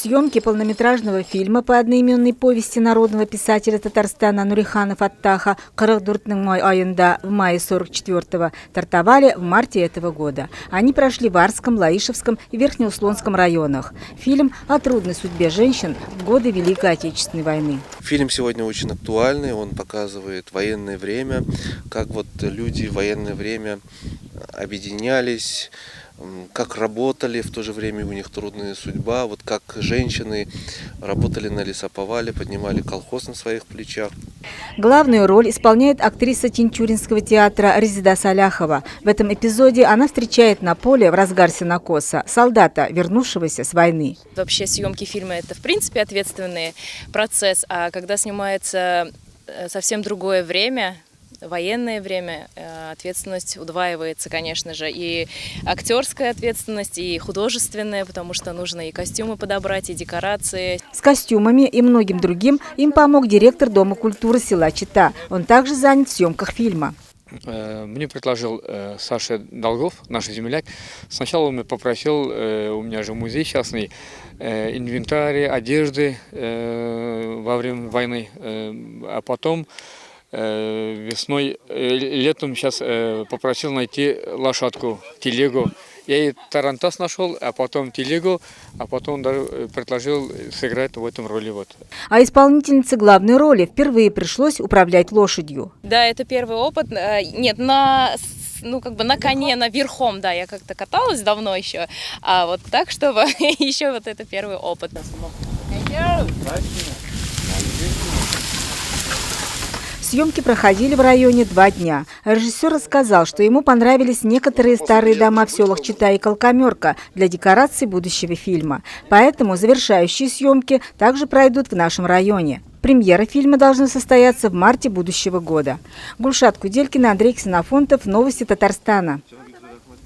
Съемки полнометражного фильма по одноименной повести народного писателя Татарстана Нурихана Фаттаха «Кырык-Дүртнің май айында» в мае 44-го стартовали в марте этого года. Они прошли в Арском, Лаишевском и Верхнеуслонском районах. Фильм о трудной судьбе женщин в годы Великой Отечественной войны. Фильм сегодня очень актуальный, он показывает военное время, как вот люди в военное время объединялись, как работали, в то же время у них трудная судьба, вот как женщины работали на лесоповале, поднимали колхоз на своих плечах. Главную роль исполняет актриса Тинчуринского театра Резида Саляхова. В этом эпизоде она встречает на поле в разгар сенокоса солдата, вернувшегося с войны. Вообще съемки фильма – это в принципе ответственный процесс, а когда снимается совсем другое время, военное время, ответственность удваивается, конечно же, и актерская ответственность, и художественная, потому что нужно и костюмы подобрать, и декорации. С костюмами и многим другим им помог директор Дома культуры села Чита. Он также занят в съемках фильма. Мне предложил Саша Долгов, наш земляк. Сначала он меня попросил, у меня же музей частный, инвентарь, одежды во время войны, а потом весной, летом сейчас попросил найти лошадку, телегу. Я и тарантас нашел, а потом телегу, а потом даже предложил сыграть в этом роли. Вот. А исполнительнице главной роли впервые пришлось управлять лошадью. Да, это первый опыт. Нет, на коне, на верхом, да, я как-то каталась давно еще, а вот так, чтобы еще вот это первый опыт. Съемки проходили в районе 2 дня. Режиссер рассказал, что ему понравились некоторые старые дома в селах Чита и Колкомерка для декорации будущего фильма. Поэтому завершающие съемки также пройдут в нашем районе. Премьера фильма должна состояться в марте будущего года. Гульшат Куделькина, Андрей Ксенофонтов. Новости Татарстана.